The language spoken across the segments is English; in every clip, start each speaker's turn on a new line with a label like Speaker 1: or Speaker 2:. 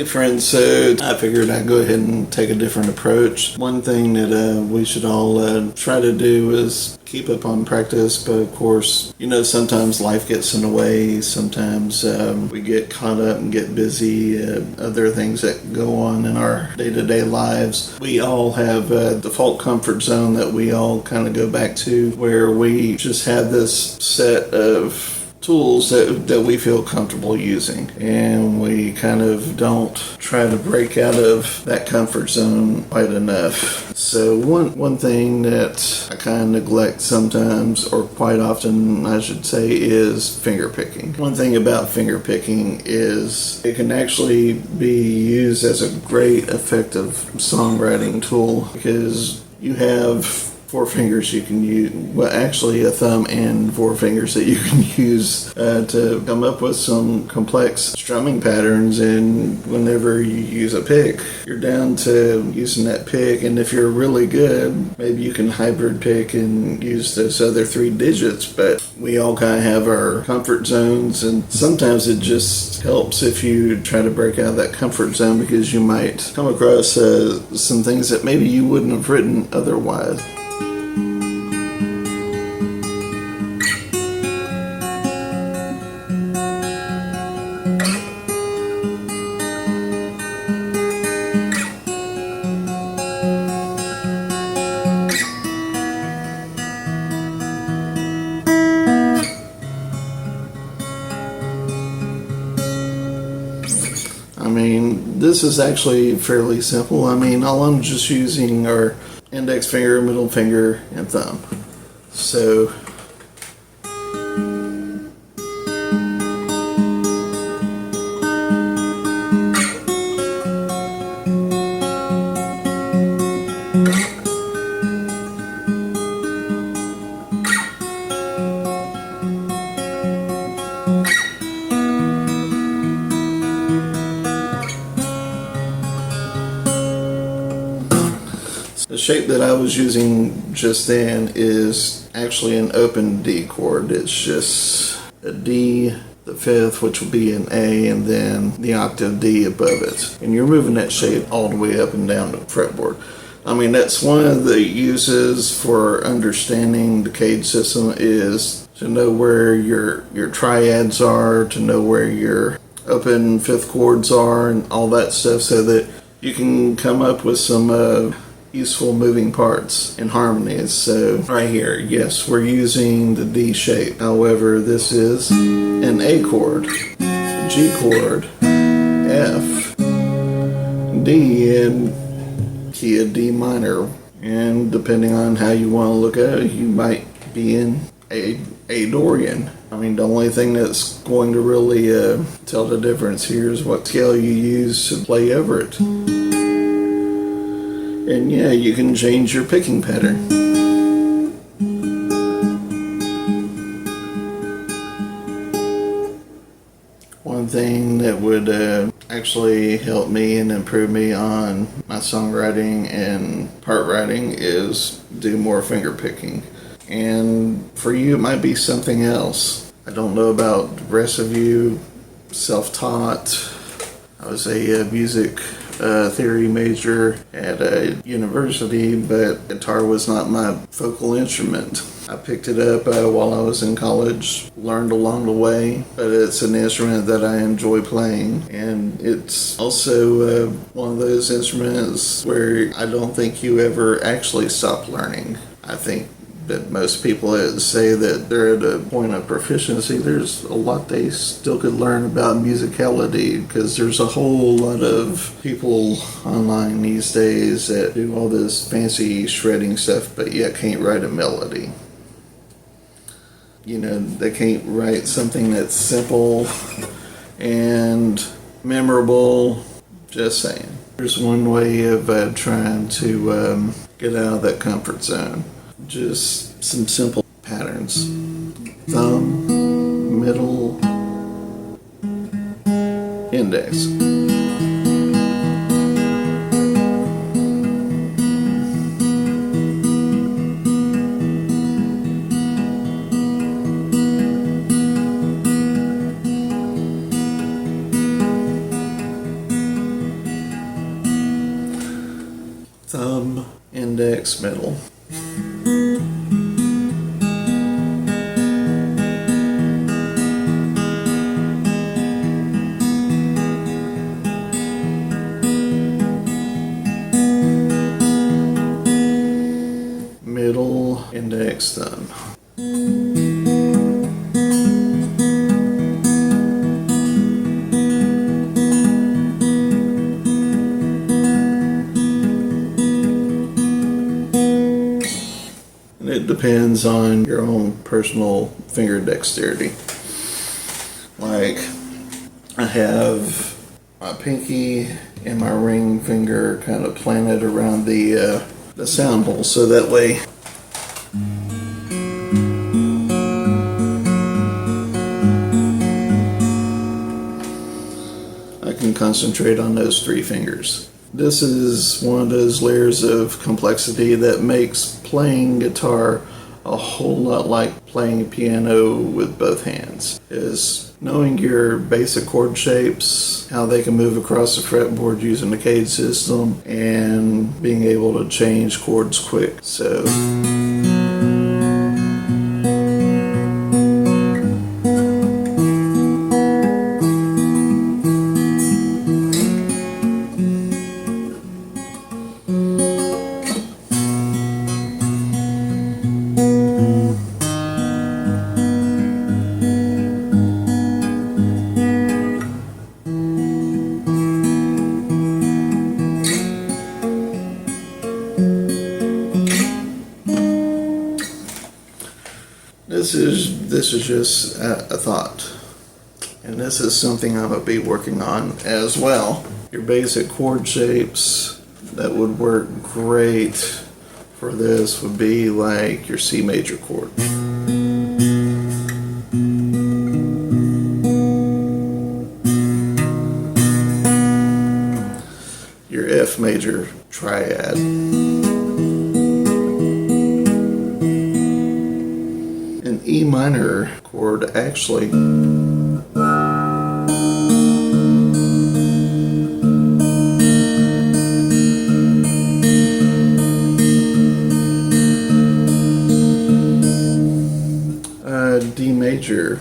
Speaker 1: Hey friends, so I figured I'd go ahead and take a different approach. One thing that we should all try to do is keep up on practice, but of course, sometimes life gets in the way. Sometimes we get caught up and get busy, other things that go on in our day-to-day lives. We all have a default comfort zone that we all kind of go back to, where we just have this set of tools that we feel comfortable using, and we kind of don't try to break out of that comfort zone quite enough. So one thing that I kind of neglect sometimes, or quite often I should say, is finger picking. One thing about finger picking is it can actually be used as a great effective songwriting tool, because you have four fingers you can use, well actually a thumb and four fingers that you can use to come up with some complex strumming patterns. And whenever you use a pick, you're down to using that pick, and if you're really good, maybe you can hybrid pick and use those other three digits. But we all kind of have our comfort zones, and sometimes it just helps if you try to break out of that comfort zone, because you might come across some things that maybe you wouldn't have written otherwise. This is actually fairly simple. All I'm just using are index finger, middle finger, and thumb. So the shape that I was using just then is actually an open D chord. It's just a D, the fifth, which will be an A, and then the octave D above it. And you're moving that shape all the way up and down the fretboard. That's one of the uses for understanding the decade system, is to know where your triads are, to know where your open fifth chords are, and all that stuff, so that you can come up with some useful moving parts and harmonies. So right here, yes, we're using the D shape. However, this is an A chord, G chord, F, D, and key of D minor. And depending on how you want to look at it, you might be in A Dorian. The only thing that's going to really tell the difference here is what scale you use to play over it. And yeah, you can change your picking pattern. One thing that would actually help me and improve me on my songwriting and part writing is do more finger picking. And for you, it might be something else. I don't know about the rest of you. Self-taught. I was a music theory major at a university, but guitar was not my focal instrument. I picked it up while I was in college, learned along the way, but it's an instrument that I enjoy playing, and it's also one of those instruments where I don't think you ever actually stop learning. I think that most people that say that they're at a point of proficiency, there's a lot they still could learn about musicality, because there's a whole lot of people online these days that do all this fancy shredding stuff but yet can't write a melody. They can't write something that's simple and memorable. Just saying. There's one way of trying to get out of that comfort zone. Just some simple patterns. Thumb, middle, index. index, middle. Middle, index, thumb. And it depends on your own personal finger dexterity. Like, I have my pinky and my ring finger kind of planted around the sound hole, so that way I can concentrate on those three fingers. This is one of those layers of complexity that makes playing guitar a whole lot like playing a piano with both hands. Is knowing your basic chord shapes, how they can move across the fretboard using the cage system, and being able to change chords quick. So this is just a thought, and this is something I'm gonna be working on as well. Your basic chord shapes that would work great for this would be like your C major chord, your F major triad, E minor chord actually D major,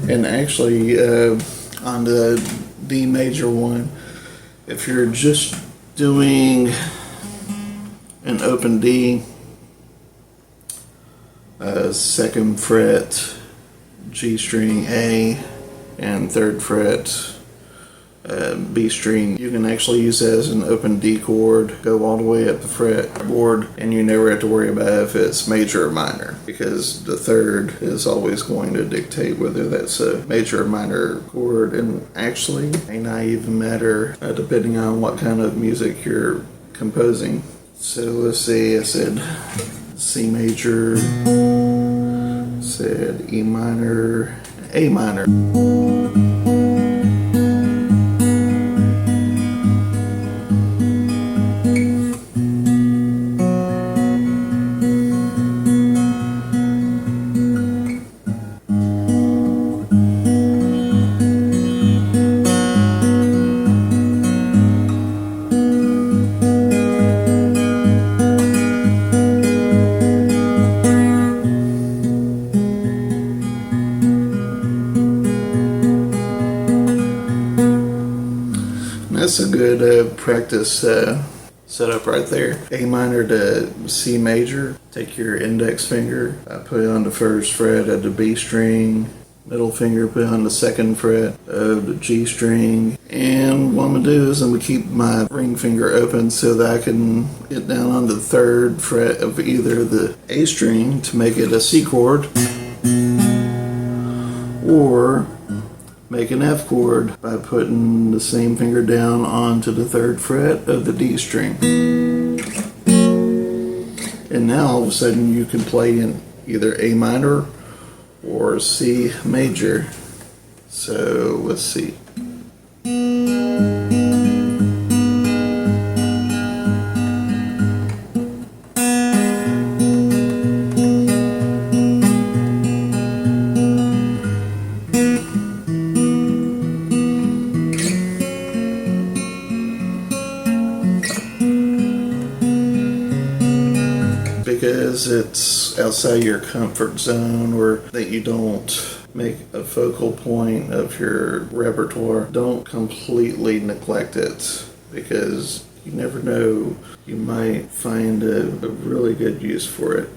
Speaker 1: and actually on the D major one, if you're just doing an open D, second fret G string A, and third fret B string, you can actually use that as an open D chord, go all the way up the fretboard, and you never have to worry about if it's major or minor, because the third is always going to dictate whether that's a major or minor chord, and actually it may not even matter depending on what kind of music you're composing. So let's see, I said C major, said E minor, A minor. That's a good practice setup right there. A minor to C major. Take your index finger, put it on the first fret of the B string. Middle finger, put it on the second fret of the G string. And what I'm going to do is I'm going to keep my ring finger open so that I can get down on the third fret of either the A string to make it a C chord, or make an F chord by putting the same finger down onto the third fret of the D string. And now all of a sudden you can play in either A minor or C major. So let's see. because it's outside your comfort zone or that you don't make a focal point of your repertoire, don't completely neglect it, because you never know, you might find a really good use for it.